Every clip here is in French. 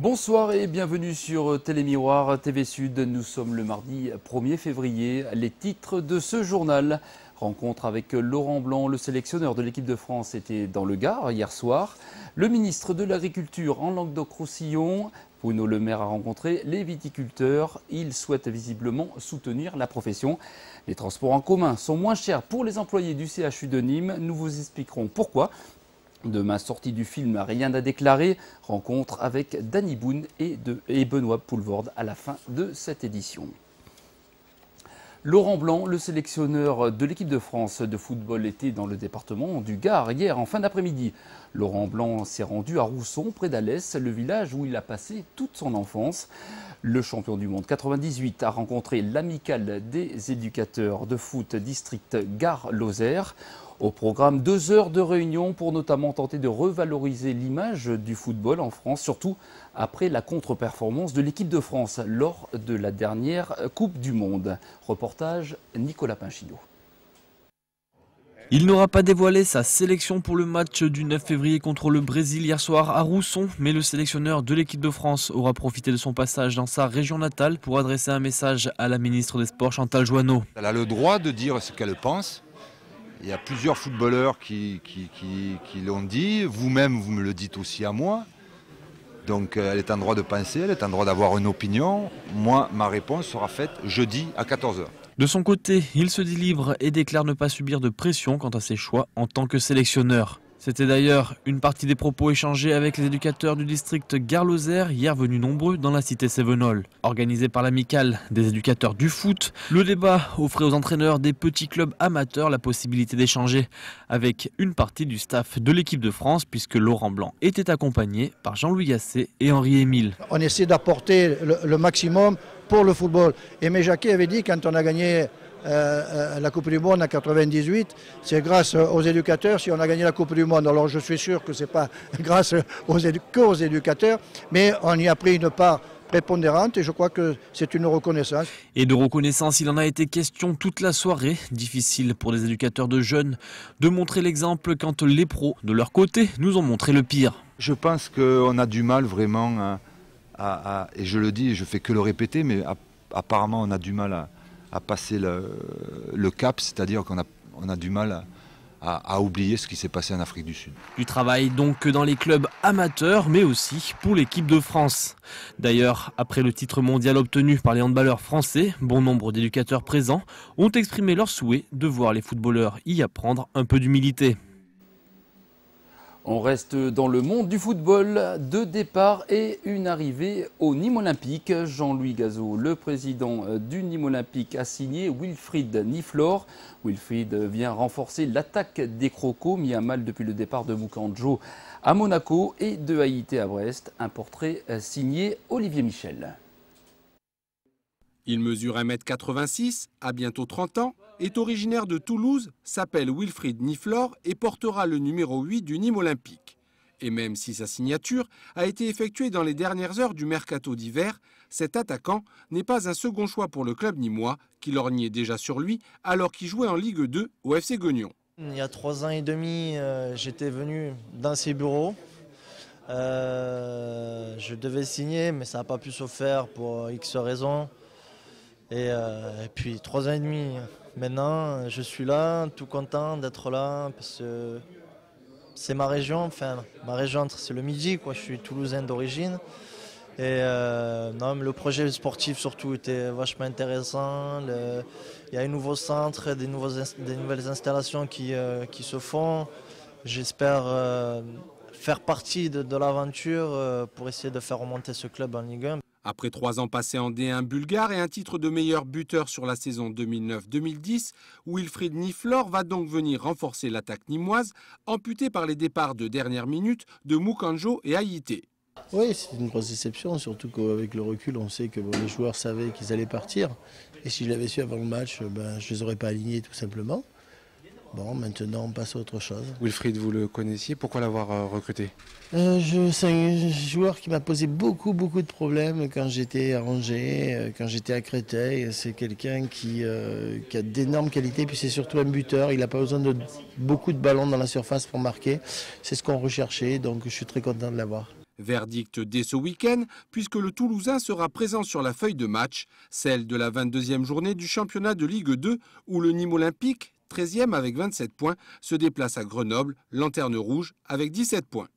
Bonsoir et bienvenue sur Télémiroir TV Sud. Nous sommes le mardi 1er février. Les titres de ce journal. Rencontre avec Laurent Blanc, le sélectionneur de l'équipe de France, était dans le Gard hier soir. Le ministre de l'Agriculture en Languedoc-Roussillon, Bruno Le Maire, a rencontré les viticulteurs. Il souhaite visiblement soutenir la profession. Les transports en commun sont moins chers pour les employés du CHU de Nîmes. Nous vous expliquerons pourquoi. Demain, sortie du film Rien à déclarer, rencontre avec Danny Boone et Benoît Poulvorde à la fin de cette édition. Laurent Blanc, le sélectionneur de l'équipe de France de football, était dans le département du Gard hier en fin d'après-midi. Laurent Blanc s'est rendu à Rousson, près d'Alès, le village où il a passé toute son enfance. Le champion du monde 98 a rencontré l'amicale des éducateurs de foot district Gard-Lozère. Au programme, 2 heures de réunion pour notamment tenter de revaloriser l'image du football en France, surtout après la contre-performance de l'équipe de France lors de la dernière Coupe du Monde. Reportage Nicolas Pinchino. Il n'aura pas dévoilé sa sélection pour le match du 9 février contre le Brésil hier soir à Rousson, mais le sélectionneur de l'équipe de France aura profité de son passage dans sa région natale pour adresser un message à la ministre des Sports Chantal Jouanneau. Elle a le droit de dire ce qu'elle pense. Il y a plusieurs footballeurs qui l'ont dit. Vous-même, vous me le dites aussi à moi. Donc elle est en droit de penser, elle est en droit d'avoir une opinion. Moi, ma réponse sera faite jeudi à 14h. De son côté, il se dit libre et déclare ne pas subir de pression quant à ses choix en tant que sélectionneur. C'était d'ailleurs une partie des propos échangés avec les éducateurs du district Gard-Lozère, hier venus nombreux dans la cité Sévenol. Organisé par l'amicale des éducateurs du foot, le débat offrait aux entraîneurs des petits clubs amateurs la possibilité d'échanger avec une partie du staff de l'équipe de France, puisque Laurent Blanc était accompagné par Jean-Louis Gasset et Henri Émile. On essaie d'apporter le maximum pour le football. Aimé Jacquet avait dit, quand on a gagné la Coupe du Monde en 98, c'est grâce aux éducateurs si on a gagné la Coupe du Monde. Alors je suis sûr que ce n'est pas grâce aux éducateurs, mais on y a pris une part prépondérante et je crois que c'est une reconnaissance. Et de reconnaissance, il en a été question toute la soirée. Difficile pour les éducateurs de jeunes de montrer l'exemple quand les pros, de leur côté, nous ont montré le pire. Je pense qu'on a du mal vraiment et je le dis, je fais que le répéter, mais apparemment on a du mal à passer le cap, c'est-à-dire qu'on a du mal à oublier ce qui s'est passé en Afrique du Sud. Du travail donc dans les clubs amateurs, mais aussi pour l'équipe de France. D'ailleurs, après le titre mondial obtenu par les handballeurs français, bon nombre d'éducateurs présents ont exprimé leur souhait de voir les footballeurs y apprendre un peu d'humilité. On reste dans le monde du football. 2 départs et une arrivée au Nîmes Olympique. Jean-Louis Gazot, le président du Nîmes Olympique, a signé Wilfried Niflor. Wilfried vient renforcer l'attaque des Crocos, mis à mal depuis le départ de Mukanjo à Monaco et de Haïté à Brest. Un portrait signé Olivier Michel. Il mesure 1,86 m, a bientôt 30 ans, est originaire de Toulouse, s'appelle Wilfried Niflor et portera le numéro 8 du Nîmes Olympique. Et même si sa signature a été effectuée dans les dernières heures du mercato d'hiver, cet attaquant n'est pas un second choix pour le club nîmois, qui lorgnait déjà sur lui alors qu'il jouait en Ligue 2 au FC Guignon. Il y a 3 ans et demi, j'étais venu dans ses bureaux. Je devais signer, mais ça n'a pas pu se faire pour X raisons. Et puis 3 ans et demi, maintenant je suis là, tout content d'être là, parce que c'est ma région, enfin ma région c'est le Midi, quoi. Je suis toulousain d'origine. Et non, mais le projet sportif surtout était vachement intéressant. Il y a un nouveau centre, des nouvelles installations qui se font. J'espère faire partie de l'aventure pour essayer de faire remonter ce club en Ligue 1. Après 3 ans passés en D1 bulgare et un titre de meilleur buteur sur la saison 2009-2010, Wilfried Niflor va donc venir renforcer l'attaque nîmoise, amputée par les départs de dernière minute de Mukanjo et Haïté. Oui, c'est une grosse déception, surtout qu'avec le recul, on sait que les joueurs savaient qu'ils allaient partir. Et si je l'avais su avant le match, je ne les aurais pas alignés tout simplement. Bon, maintenant on passe à autre chose. Wilfried, vous le connaissiez, pourquoi l'avoir recruté? C'est un joueur qui m'a posé beaucoup de problèmes quand j'étais à Angers, quand j'étais à Créteil. C'est quelqu'un qui a d'énormes qualités, puis c'est surtout un buteur. Il n'a pas besoin de beaucoup de ballons dans la surface pour marquer. C'est ce qu'on recherchait, donc je suis très content de l'avoir. Verdict dès ce week-end, puisque le Toulousain sera présent sur la feuille de match, celle de la 22e journée du championnat de Ligue 2, où le Nîmes Olympique, 13e avec 27 points, se déplace à Grenoble, lanterne rouge, avec 17 points.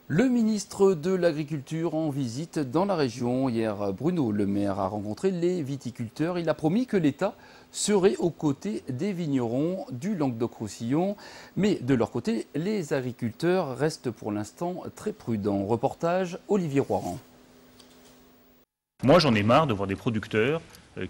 Le ministre de l'Agriculture en visite dans la région. Hier, Bruno Le Maire a rencontré les viticulteurs. Il a promis que l'État serait aux côtés des vignerons du Languedoc-Roussillon. Mais de leur côté, les agriculteurs restent pour l'instant très prudents. Reportage Olivier Roiran. Moi, j'en ai marre de voir des producteurs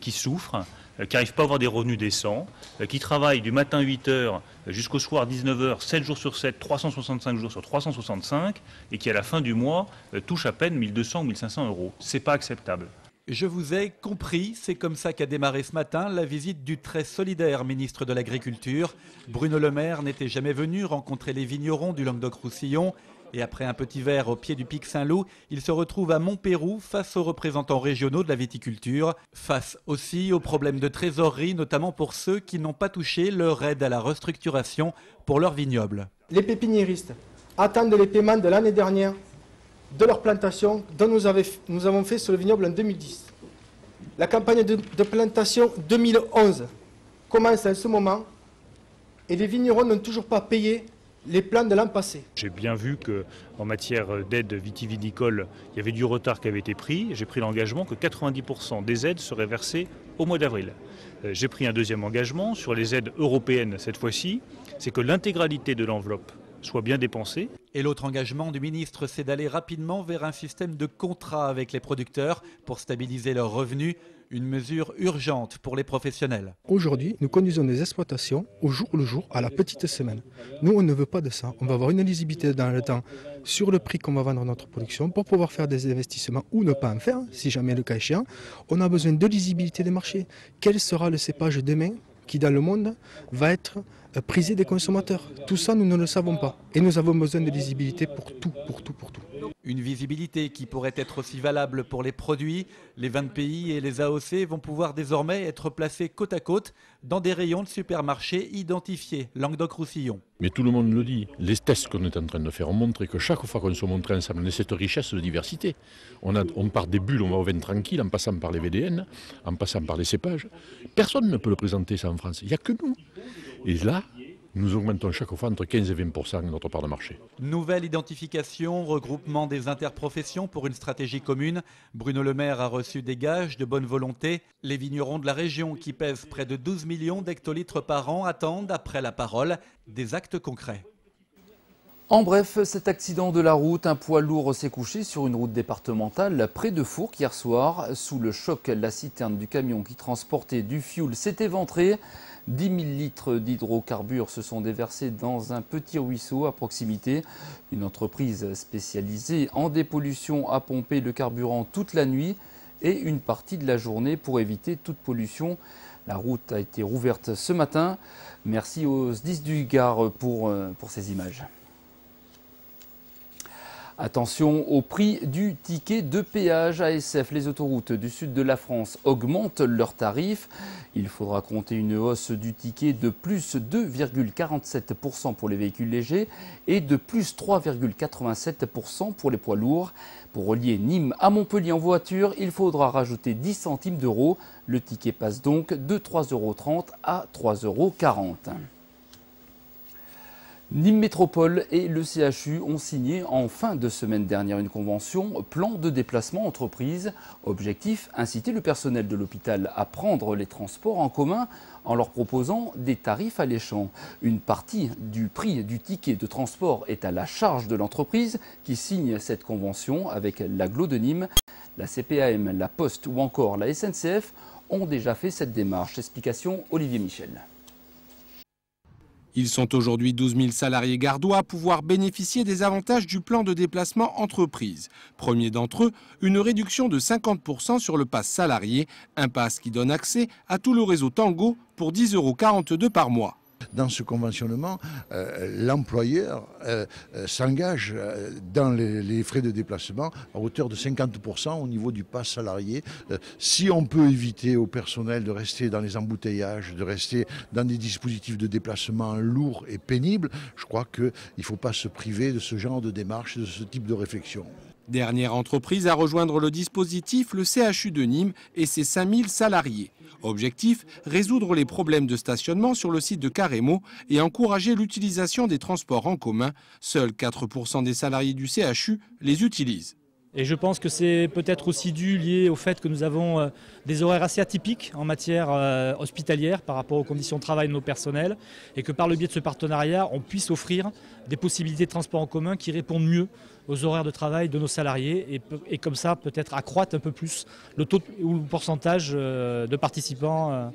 qui souffrent, qui n'arrivent pas à avoir des revenus décents, qui travaillent du matin 8h jusqu'au soir 19h, 7 jours sur 7, 365 jours sur 365, et qui à la fin du mois touchent à peine 1200 ou 1500 euros. C'est pas acceptable. Je vous ai compris, c'est comme ça qu'a démarré ce matin la visite du très solidaire ministre de l'Agriculture. Bruno Le Maire n'était jamais venu rencontrer les vignerons du Languedoc-Roussillon. Et après un petit verre au pied du pic Saint-Loup, il se retrouve à Montpérou face aux représentants régionaux de la viticulture, face aussi aux problèmes de trésorerie, notamment pour ceux qui n'ont pas touché leur aide à la restructuration pour leur vignoble. Les pépiniéristes attendent les paiements de l'année dernière de leur plantation dont nous avons fait sur le vignoble en 2010. La campagne de plantation 2011 commence en ce moment et les vignerons n'ont toujours pas payé les plans de l'an passé. J'ai bien vu qu'en matière d'aide vitivinicole, il y avait du retard qui avait été pris. J'ai pris l'engagement que 90% des aides seraient versées au mois d'avril. J'ai pris un deuxième engagement sur les aides européennes cette fois-ci, c'est que l'intégralité de l'enveloppe soit bien dépensée. Et l'autre engagement du ministre, c'est d'aller rapidement vers un système de contrat avec les producteurs pour stabiliser leurs revenus. Une mesure urgente pour les professionnels. Aujourd'hui, nous conduisons des exploitations au jour le jour, à la petite semaine. Nous, on ne veut pas de ça. On va avoir une lisibilité dans le temps sur le prix qu'on va vendre notre production pour pouvoir faire des investissements ou ne pas en faire, si jamais le cas échéant. On a besoin de lisibilité des marchés. Quel sera le cépage demain qui, dans le monde, va être prisé des consommateurs? Tout ça, nous ne le savons pas. Et nous avons besoin de lisibilité pour tout. Une visibilité qui pourrait être aussi valable pour les produits. Les 20 pays et les AOC vont pouvoir désormais être placés côte à côte dans des rayons de supermarchés identifiés, Languedoc-Roussillon. Mais tout le monde le dit, les tests qu'on est en train de faire ont montré que chaque fois qu'on se montre ensemble, on a cette richesse de diversité. On part des bulles, on va au vin tranquille, en passant par les VDN, en passant par les cépages. Personne ne peut le présenter ça en France, il n'y a que nous. Et là, nous augmentons chaque fois entre 15 et 20% notre part de marché. Nouvelle identification, regroupement des interprofessions pour une stratégie commune. Bruno Le Maire a reçu des gages de bonne volonté. Les vignerons de la région, qui pèsent près de 12 millions d'hectolitres par an, attendent, après la parole, des actes concrets. En bref, cet accident de la route, un poids lourd s'est couché sur une route départementale près de Fourques hier soir. Sous le choc, la citerne du camion qui transportait du fioul s'est éventrée. 10 000 litres d'hydrocarbures se sont déversés dans un petit ruisseau à proximité. Une entreprise spécialisée en dépollution a pompé le carburant toute la nuit et une partie de la journée pour éviter toute pollution. La route a été rouverte ce matin. Merci aux SDIS du Gard pour ces images. Attention au prix du ticket de péage ASF. Les autoroutes du sud de la France augmentent leurs tarifs. Il faudra compter une hausse du ticket de plus 2,47% pour les véhicules légers et de plus 3,87% pour les poids lourds. Pour relier Nîmes à Montpellier en voiture, il faudra rajouter 10 centimes d'euros. Le ticket passe donc de 3,30 € à 3,40 €. Nîmes Métropole et le CHU ont signé en fin de semaine dernière une convention plan de déplacement entreprise. Objectif, inciter le personnel de l'hôpital à prendre les transports en commun en leur proposant des tarifs alléchants. Une partie du prix du ticket de transport est à la charge de l'entreprise qui signe cette convention avec l'Agglo de Nîmes. La CPAM, la Poste ou encore la SNCF ont déjà fait cette démarche. Explication Olivier Michel. Ils sont aujourd'hui 12 000 salariés gardois à pouvoir bénéficier des avantages du plan de déplacement entreprise. Premier d'entre eux, une réduction de 50% sur le pass salarié, un pass qui donne accès à tout le réseau Tango pour 10,42 € par mois. dans ce conventionnement, l'employeur s'engage dans les frais de déplacement à hauteur de 50% au niveau du pass salarié. Si on peut éviter au personnel de rester dans les embouteillages, de rester dans des dispositifs de déplacement lourds et pénibles, je crois qu'il ne faut pas se priver de ce genre de démarche, de ce type de réflexion. Dernière entreprise à rejoindre le dispositif, le CHU de Nîmes et ses 5000 salariés. Objectif, résoudre les problèmes de stationnement sur le site de Carrémo et encourager l'utilisation des transports en commun. Seuls 4% des salariés du CHU les utilisent. Et je pense que c'est peut-être aussi lié au fait que nous avons des horaires assez atypiques en matière hospitalière par rapport aux conditions de travail de nos personnels et que par le biais de ce partenariat, on puisse offrir des possibilités de transport en commun qui répondent mieux aux horaires de travail de nos salariés et comme ça peut-être accroître un peu plus le taux ou le pourcentage de participants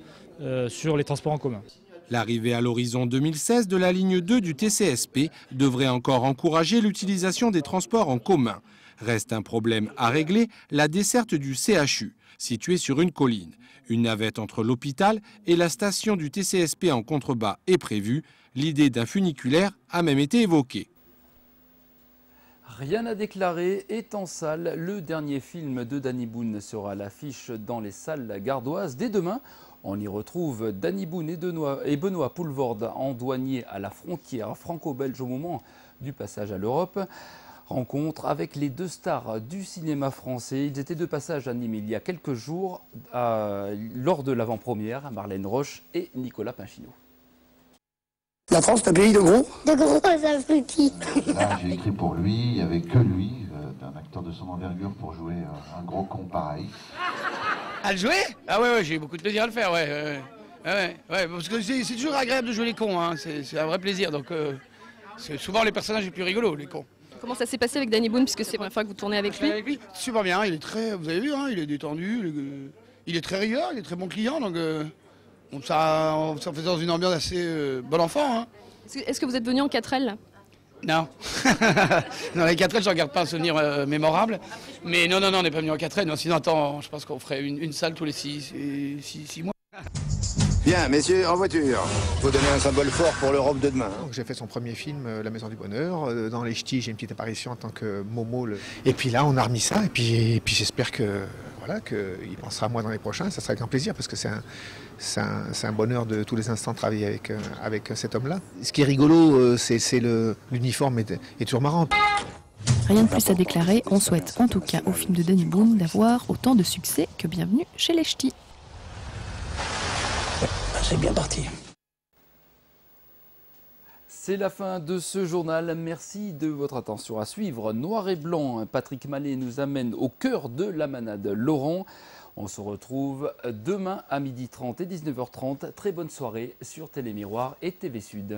sur les transports en commun. L'arrivée à l'horizon 2016 de la ligne 2 du TCSP devrait encore encourager l'utilisation des transports en commun. Reste un problème à régler, la desserte du CHU, situé sur une colline. Une navette entre l'hôpital et la station du TCSP en contrebas est prévue. L'idée d'un funiculaire a même été évoquée. Rien à déclarer est en salle. Le dernier film de Danny Boone sera à l'affiche dans les salles gardoises dès demain. On y retrouve Danny Boone et Benoît Poelvoorde en douanier à la frontière franco-belge au moment du passage à l'Europe. Rencontre avec les deux stars du cinéma français. Ils étaient de passage à Nîmes il y a quelques jours lors de l'avant-première, Marlène Roche et Nicolas Pinchino. La France, c'est un pays de gros. De gros abrutis. Là, j'ai écrit pour lui, il n'y avait que lui, un acteur de son envergure pour jouer un gros con pareil. À le jouer? Ah ouais, j'ai eu beaucoup de plaisir à le faire, ouais, parce que c'est toujours agréable de jouer les cons, hein. C'est un vrai plaisir, donc c'est souvent les personnages les plus rigolos, les cons. Comment ça s'est passé avec Danny Boone, puisque c'est la première fois que vous tournez avec lui? Super bien, il est très, vous avez vu, hein, il est détendu, il est très rigueur, il est très bon client, donc ça fait dans une ambiance assez bon enfant. Hein. Est-ce que vous êtes venu en 4L là? Non. Non, les 4L, je ne regarde pas un souvenir mémorable. Mais non, on n'est pas venu en 4L. Non, sinon, attends, je pense qu'on ferait une salle tous les 6 mois. Bien, messieurs, en voiture. Il faut donner un symbole fort pour l'Europe de demain. J'ai fait son premier film, La Maison du Bonheur. Dans Les Ch'tis, j'ai une petite apparition en tant que Momo. Et puis là, on a remis ça. Et puis j'espère que voilà, qu'il pensera à moi dans les prochains. Ça sera avec grand plaisir parce que c'est un bonheur de tous les instants de travailler avec cet homme-là. Ce qui est rigolo, c'est l'uniforme est toujours marrant. Rien de plus à déclarer. On souhaite en tout cas au film de Danny Boone d'avoir autant de succès que Bienvenue chez les Ch'tis. C'est bien parti. C'est la fin de ce journal. Merci de votre attention. À suivre, Noir et Blanc. Patrick Mallet nous amène au cœur de la manade Laurent. On se retrouve demain à 12h30 et 19h30. Très bonne soirée sur Télémiroir et TV Sud.